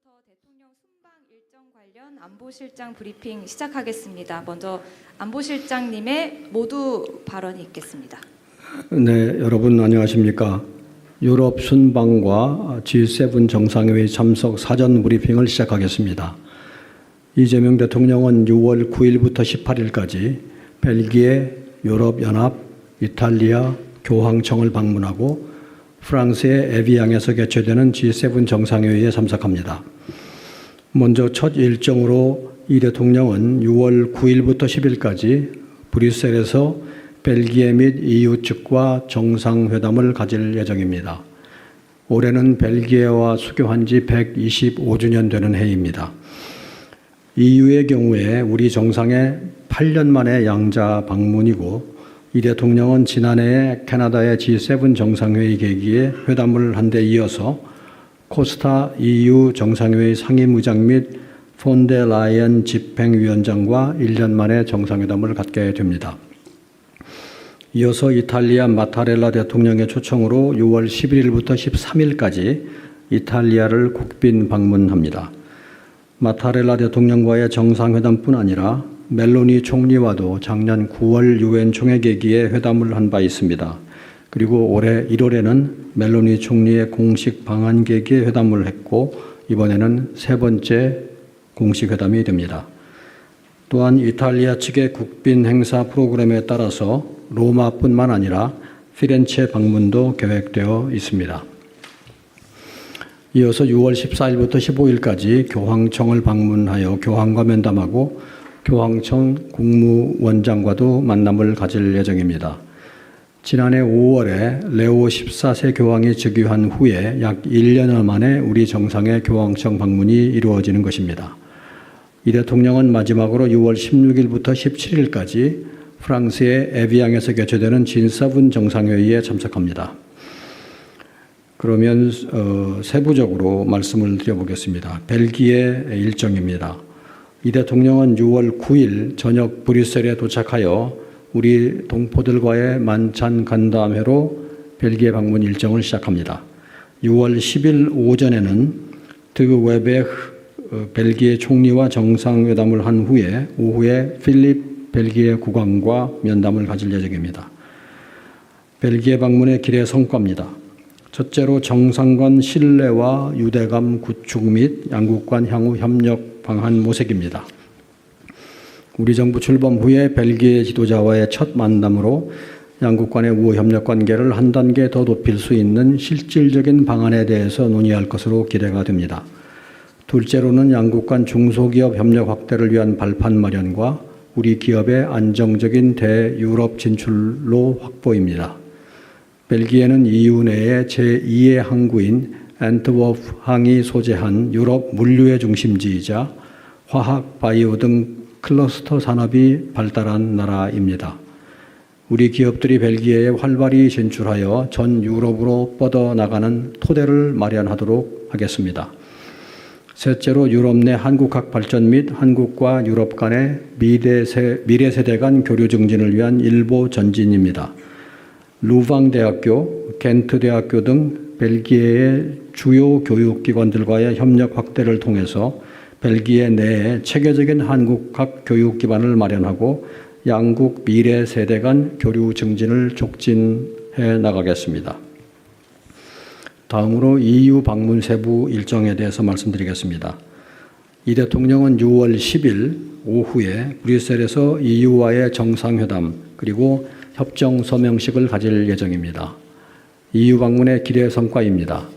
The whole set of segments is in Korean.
대통령 순방 일정 관련 안보실장 브리핑 시작하겠습니다. 먼저 안보실장님의 모두 발언이 있겠습니다. 네, 여러분 안녕하십니까? 유럽 순방과 G7 정상회의 참석 사전 브리핑을 시작하겠습니다. 이재명 대통령은 6월 9일부터 18일까지 벨기에, 유럽연합, 이탈리아, 교황청을 방문하고 프랑스의 에비앙에서 개최되는 G7 정상회의에 참석합니다. 먼저 첫 일정으로 이 대통령은 6월 9일부터 10일까지 브뤼셀에서 벨기에 및 EU 측과 정상회담을 가질 예정입니다. 올해는 벨기에와 수교한 지 125주년 되는 해입니다. EU의 경우에 우리 정상의 8년 만의 양자 방문이고 이 대통령은 지난해에 캐나다의 G7 정상회의 계기에 회담을 한 데 이어서 코스타 EU 정상회의 상임의장 및 폰데 라이언 집행위원장과 1년 만에 정상회담을 갖게 됩니다. 이어서 이탈리아 마타렐라 대통령의 초청으로 6월 11일부터 13일까지 이탈리아를 국빈 방문합니다. 마타렐라 대통령과의 정상회담뿐 아니라 멜로니 총리와도 작년 9월 유엔 총회 계기에 회담을 한 바 있습니다. 그리고 올해 1월에는 멜로니 총리의 공식 방한 계기에 회담을 했고 이번에는 세 번째 공식 회담이 됩니다. 또한 이탈리아 측의 국빈 행사 프로그램에 따라서 로마뿐만 아니라 피렌체 방문도 계획되어 있습니다. 이어서 6월 14일부터 15일까지 교황청을 방문하여 교황과 면담하고 교황청 국무원장과도 만남을 가질 예정입니다. 지난해 5월에 레오 14세 교황이 즉위한 후에 약 1년여 만에 우리 정상의 교황청 방문이 이루어지는 것입니다. 이 대통령은 마지막으로 6월 16일부터 17일까지 프랑스의 에비앙에서 개최되는 G7 정상회의에 참석합니다. 그러면 세부적으로 말씀을 드려보겠습니다. 벨기에 일정입니다. 이 대통령은 6월 9일 저녁 브뤼셀에 도착하여 우리 동포들과의 만찬 간담회로 벨기에 방문 일정을 시작합니다. 6월 10일 오전에는 드 웨베흐 벨기에 총리와 정상회담을 한 후에 오후에 필립 벨기에 국왕과 면담을 가질 예정입니다. 벨기에 방문의 길의 성과입니다. 첫째로 정상 간 신뢰와 유대감 구축 및 양국 간 향후 협력 방안 모색입니다. 우리 정부 출범 후에 벨기에 지도자와의 첫 만남으로 양국 간의 우호 협력 관계를 한 단계 더 높일 수 있는 실질적인 방안에 대해서 논의할 것으로 기대가 됩니다. 둘째로는 양국 간 중소기업 협력 확대를 위한 발판 마련과 우리 기업의 안정적인 대유럽 진출로 확보입니다. 벨기에는 EU 내의 제2의 항구인 앤트워프 항이 소재한 유럽 물류의 중심지이자 화학, 바이오 등 클러스터 산업이 발달한 나라입니다. 우리 기업들이 벨기에에 활발히 진출하여 전 유럽으로 뻗어나가는 토대를 마련하도록 하겠습니다. 셋째로 유럽 내 한국학 발전 및 한국과 유럽 간의 미래 세대 간 교류 증진을 위한 일보 전진입니다. 루방 대학교, 겐트 대학교 등 벨기에의 주요 교육기관들과의 협력 확대를 통해서 벨기에 내에 체계적인 한국학 교육 기반을 마련하고 양국 미래 세대 간 교류 증진을 촉진해 나가겠습니다. 다음으로 EU 방문 세부 일정에 대해서 말씀드리겠습니다. 이 대통령은 6월 10일 오후에 브뤼셀에서 EU와의 정상회담 그리고 협정 서명식을 가질 예정입니다. EU 방문의 길의 성과입니다.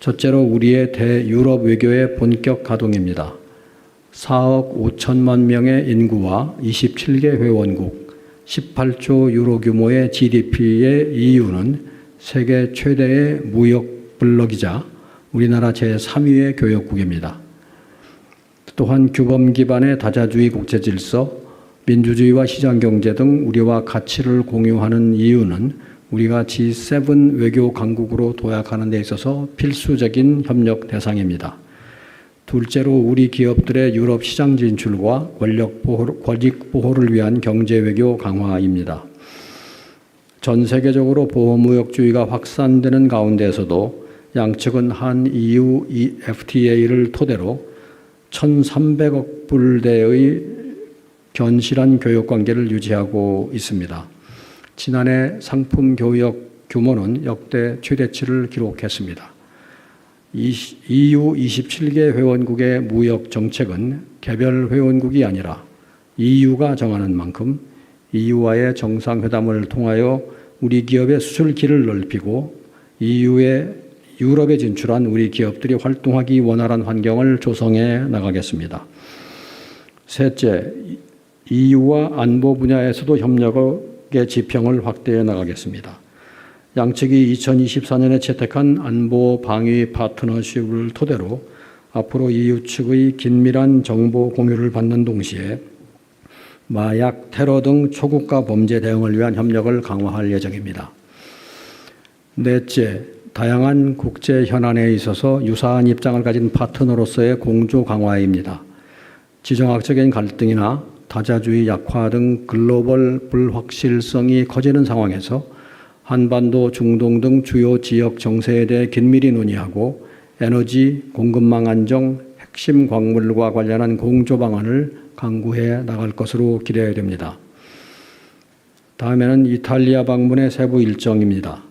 첫째로 우리의 대유럽 외교의 본격 가동입니다. 4억 5천만 명의 인구와 27개 회원국, 18조 유로 규모의 GDP의 EU는 세계 최대의 무역 블록이자 우리나라 제3위의 교역국입니다. 또한 규범 기반의 다자주의 국제 질서, 민주주의와 시장경제 등 우리와 가치를 공유하는 EU는 우리가 G7 외교 강국으로 도약하는 데 있어서 필수적인 협력 대상입니다. 둘째로 우리 기업들의 유럽 시장 진출과 권익 보호를 위한 경제 외교 강화입니다. 전 세계적으로 보호무역주의가 확산되는 가운데에서도 양측은 한 EU FTA를 토대로 1,300억 불대의 견실한 교역 관계를 유지하고 있습니다. 지난해 상품 교역 규모는 역대 최대치를 기록했습니다. EU 27개 회원국의 무역 정책은 개별 회원국이 아니라 EU가 정하는 만큼 EU와의 정상회담을 통하여 우리 기업의 수출길을 넓히고 EU의 유럽에 진출한 우리 기업들이 활동하기 원활한 환경을 조성해 나가겠습니다. 셋째, EU와 안보 분야에서도 협력의 지평을 확대해 나가겠습니다. 양측이 2024년에 채택한 안보 방위 파트너십을 토대로 앞으로 EU 측의 긴밀한 정보 공유를 받는 동시에 마약, 테러 등 초국가 범죄 대응을 위한 협력을 강화할 예정입니다. 넷째, 다양한 국제 현안에 있어서 유사한 입장을 가진 파트너로서의 공조 강화입니다. 지정학적인 갈등이나 다자주의 약화 등 글로벌 불확실성이 커지는 상황에서 한반도, 중동 등 주요 지역 정세에 대해 긴밀히 논의하고 에너지, 공급망 안정, 핵심 광물과 관련한 공조 방안을 강구해 나갈 것으로 기대됩니다. 다음에는 이탈리아 방문의 세부 일정입니다.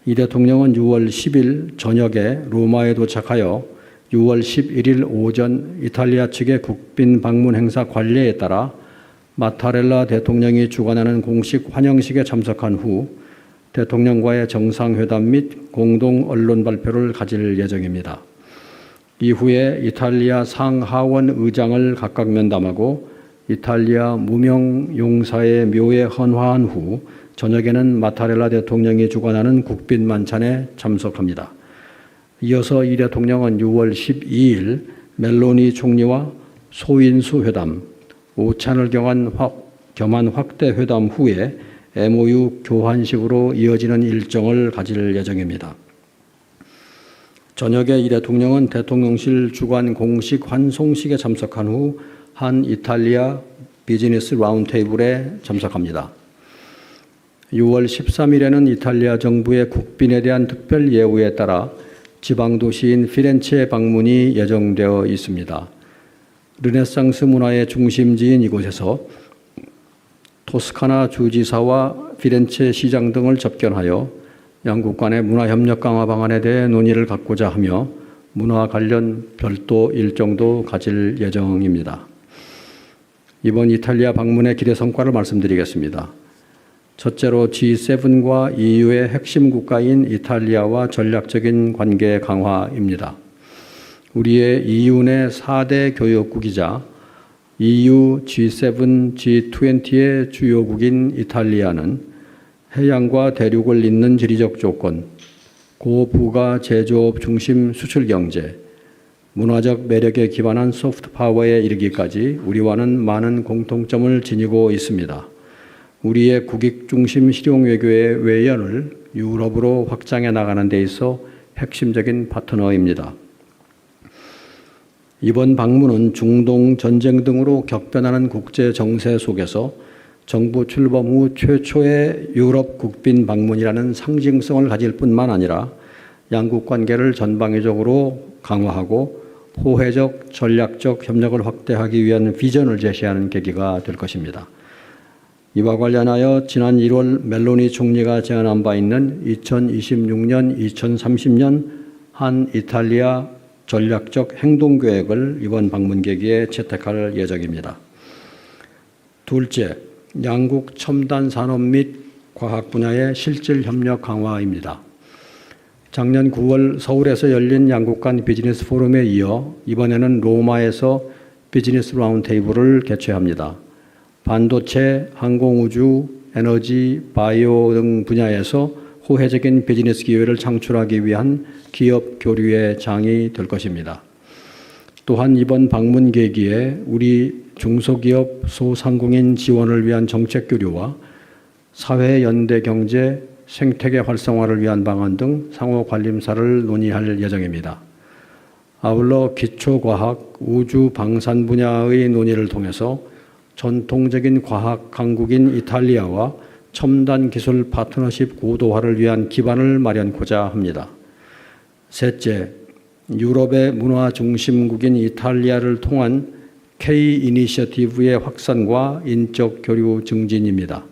이 대통령은 6월 10일 저녁에 로마에 도착하여 6월 11일 오전 이탈리아 측의 국빈 방문 행사 관례에 따라 마타렐라 대통령이 주관하는 공식 환영식에 참석한 후 대통령과의 정상회담 및 공동 언론 발표를 가질 예정입니다. 이후에 이탈리아 상하원 의장을 각각 면담하고 이탈리아 무명 용사의 묘에 헌화한 후 저녁에는 마타렐라 대통령이 주관하는 국빈 만찬에 참석합니다. 이어서 이 대통령은 6월 12일 멜로니 총리와 소인수 회담, 오찬을 겸한 확대 회담 후에 MOU 교환식으로 이어지는 일정을 가질 예정입니다. 저녁에 이 대통령은 대통령실 주관 공식 환송식에 참석한 후 한 이탈리아 비즈니스 라운드테이블에 참석합니다. 6월 13일에는 이탈리아 정부의 국빈에 대한 특별 예우에 따라 지방도시인 피렌체 방문이 예정되어 있습니다. 르네상스 문화의 중심지인 이곳에서 토스카나 주지사와 피렌체 시장 등을 접견하여 양국 간의 문화협력 강화 방안에 대해 논의를 갖고자 하며 문화 관련 별도 일정도 가질 예정입니다. 이번 이탈리아 방문의 기대 성과를 말씀드리겠습니다. 첫째로 G7과 EU의 핵심 국가인 이탈리아와 전략적인 관계 강화입니다. 우리의 EU 내 4대 교역국이자 EU, G7, G20의 주요국인 이탈리아는 해양과 대륙을 잇는 지리적 조건, 고부가 제조업 중심 수출 경제, 문화적 매력에 기반한 소프트 파워에 이르기까지 우리와는 많은 공통점을 지니고 있습니다. 우리의 국익 중심 실용 외교의 외연을 유럽으로 확장해 나가는 데 있어 핵심적인 파트너입니다. 이번 방문은 중동 전쟁 등으로 격변하는 국제 정세 속에서 정부 출범 후 최초의 유럽 국빈 방문이라는 상징성을 가질 뿐만 아니라 양국 관계를 전방위적으로 강화하고 호혜적, 전략적 협력을 확대하기 위한 비전을 제시하는 계기가 될 것입니다. 이와 관련하여 지난 1월 멜로니 총리가 제안한 바 있는 2026년, 2030년 한 이탈리아 전략적 행동계획을 이번 방문 계기에 채택할 예정입니다. 둘째, 양국 첨단 산업 및 과학 분야의 실질 협력 강화입니다. 작년 9월 서울에서 열린 양국 간 비즈니스 포럼에 이어 이번에는 로마에서 비즈니스 라운드테이블을 개최합니다. 반도체, 항공우주, 에너지, 바이오 등 분야에서 호혜적인 비즈니스 기회를 창출하기 위한 기업 교류의 장이 될 것입니다. 또한 이번 방문 계기에 우리 중소기업 소상공인 지원을 위한 정책 교류와 사회 연대 경제, 생태계 활성화를 위한 방안 등 상호 관림사를 논의할 예정입니다. 아울러 기초과학, 우주, 방산 분야의 논의를 통해서 전통적인 과학 강국인 이탈리아와 첨단 기술 파트너십 고도화를 위한 기반을 마련코자 합니다. 셋째, 유럽의 문화 중심국인 이탈리아를 통한 K 이니셔티브의 확산과 인적 교류 증진입니다.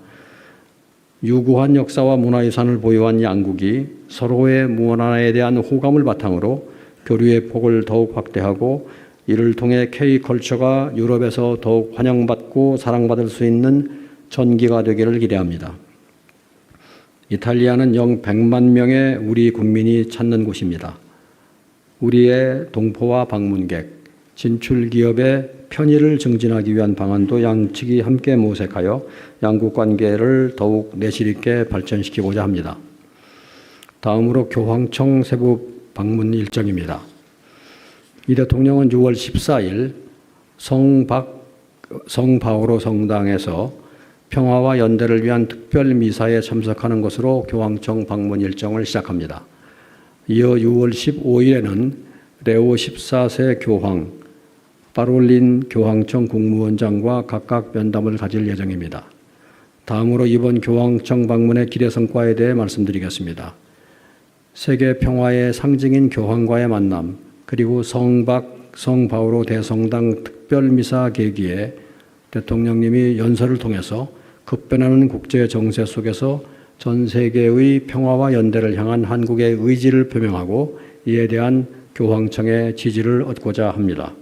유구한 역사와 문화유산을 보유한 양국이 서로의 문화에 대한 호감을 바탕으로 교류의 폭을 더욱 확대하고 이를 통해 K컬처가 유럽에서 더욱 환영받고 사랑받을 수 있는 전기가 되기를 기대합니다. 이탈리아는 영 100만 명의 우리 국민이 찾는 곳입니다. 우리의 동포와 방문객, 진출 기업의 편의를 증진하기 위한 방안도 양측이 함께 모색하여 양국 관계를 더욱 내실 있게 발전시키고자 합니다. 다음으로 교황청 세부 방문 일정입니다. 이 대통령은 6월 14일 성바오로 성당에서 평화와 연대를 위한 특별 미사에 참석하는 것으로 교황청 방문 일정을 시작합니다. 이어 6월 15일에는 레오 14세 교황, 파롤린 교황청 국무원장과 각각 면담을 가질 예정입니다. 다음으로 이번 교황청 방문의 기대 성과에 대해 말씀드리겠습니다. 세계 평화의 상징인 교황과의 만남, 그리고 성바오로 대성당 특별미사 계기에 대통령님이 연설을 통해서 급변하는 국제 정세 속에서 전 세계의 평화와 연대를 향한 한국의 의지를 표명하고 이에 대한 교황청의 지지를 얻고자 합니다.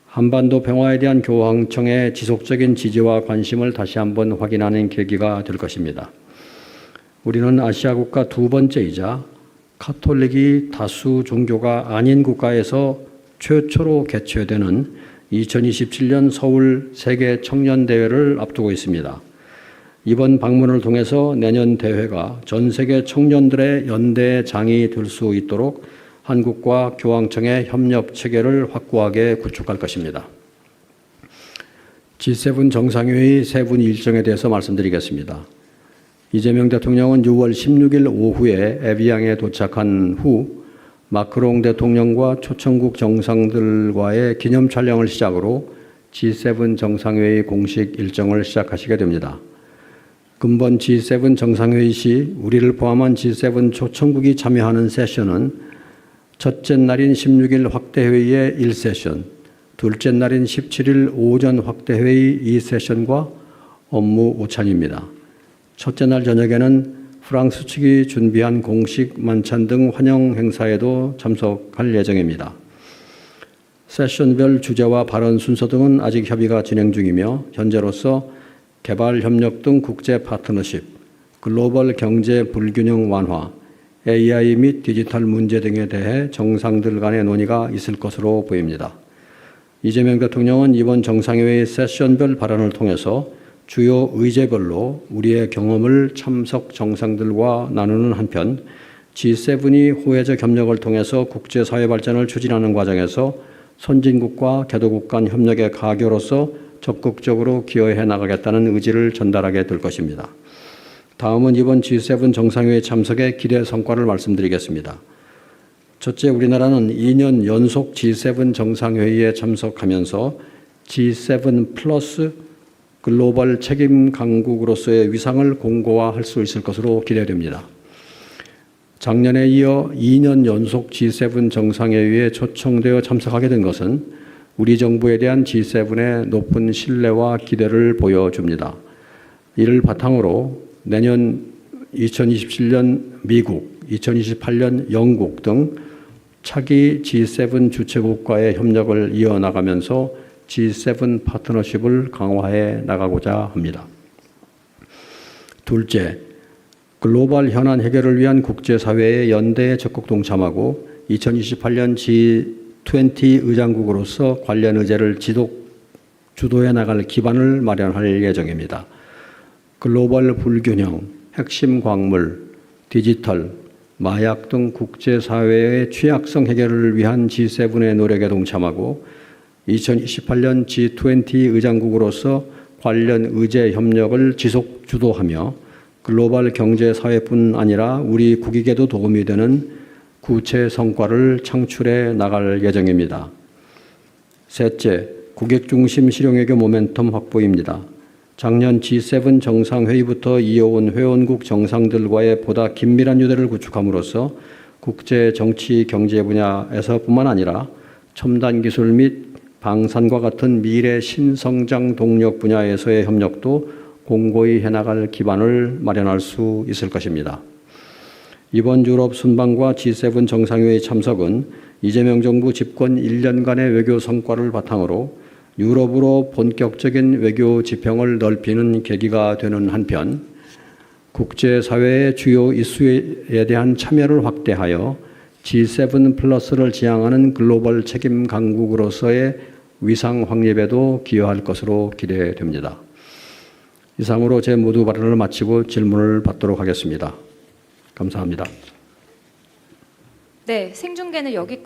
한반도 평화에 대한 교황청의 지속적인 지지와 관심을 다시 한번 확인하는 계기가 될 것입니다. 우리는 아시아 국가 두 번째이자 카톨릭이 다수 종교가 아닌 국가에서 최초로 개최되는 2027년 서울 세계 청년 대회를 앞두고 있습니다. 이번 방문을 통해서 내년 대회가 전 세계 청년들의 연대 장이 될 수 있도록 한국과 교황청의 협력 체계를 확고하게 구축할 것입니다. G7 정상회의 세분 일정에 대해서 말씀드리겠습니다. 이재명 대통령은 6월 16일 오후에 에비앙에 도착한 후 마크롱 대통령과 초청국 정상들과의 기념 촬영을 시작으로 G7 정상회의 공식 일정을 시작하시게 됩니다. 근본 G7 정상회의 시 우리를 포함한 G7 초청국이 참여하는 세션은 첫째 날인 16일 확대회의의 1세션, 둘째 날인 17일 오전 확대회의 2세션과 업무 오찬입니다. 첫째 날 저녁에는 프랑스 측이 준비한 공식 만찬 등 환영 행사에도 참석할 예정입니다. 세션별 주제와 발언 순서 등은 아직 협의가 진행 중이며 현재로서 개발 협력 등 국제 파트너십, 글로벌 경제 불균형 완화, AI 및 디지털 문제 등에 대해 정상들 간의 논의가 있을 것으로 보입니다. 이재명 대통령은 이번 정상회의 세션별 발언을 통해서 주요 의제별로 우리의 경험을 참석 정상들과 나누는 한편 G7이 호혜적 협력을 통해서 국제사회 발전을 추진하는 과정에서 선진국과 개도국 간 협력의 가교로서 적극적으로 기여해 나가겠다는 의지를 전달하게 될 것입니다. 다음은 이번 G7 정상회의 참석의 기대 성과를 말씀드리겠습니다. 첫째, 우리나라는 2년 연속 G7 정상회의에 참석하면서 G7 플러스 글로벌 책임 강국으로서의 위상을 공고화할 수 있을 것으로 기대됩니다. 작년에 이어 2년 연속 G7 정상회의에 초청되어 참석하게 된 것은 우리 정부에 대한 G7의 높은 신뢰와 기대를 보여줍니다. 이를 바탕으로 내년 2027년 미국, 2028년 영국 등 차기 G7 주최국과의 협력을 이어나가면서 G7 파트너십을 강화해 나가고자 합니다. 둘째, 글로벌 현안 해결을 위한 국제사회의 연대에 적극 동참하고 2028년 G20 의장국으로서 관련 의제를 주도해 나갈 기반을 마련할 예정입니다. 글로벌 불균형, 핵심 광물, 디지털, 마약 등 국제사회의 취약성 해결을 위한 G7의 노력에 동참하고 2028년 G20 의장국으로서 관련 의제 협력을 지속 주도하며 글로벌 경제사회뿐 아니라 우리 국익에도 도움이 되는 구체 성과를 창출해 나갈 예정입니다. 셋째, 국익 중심 실용외교 모멘텀 확보입니다. 작년 G7 정상회의부터 이어온 회원국 정상들과의 보다 긴밀한 유대를 구축함으로써 국제 정치 경제 분야에서뿐만 아니라 첨단 기술 및 방산과 같은 미래 신성장 동력 분야에서의 협력도 공고히 해나갈 기반을 마련할 수 있을 것입니다. 이번 유럽 순방과 G7 정상회의 참석은 이재명 정부 집권 1년간의 외교 성과를 바탕으로 유럽으로 본격적인 외교 지평을 넓히는 계기가 되는 한편 국제사회의 주요 이슈에 대한 참여를 확대하여 G7 플러스를 지향하는 글로벌 책임 강국으로서의 위상 확립에도 기여할 것으로 기대됩니다. 이상으로 제 모두 발언을 마치고 질문을 받도록 하겠습니다. 감사합니다. 네, 생중계는 여기까지.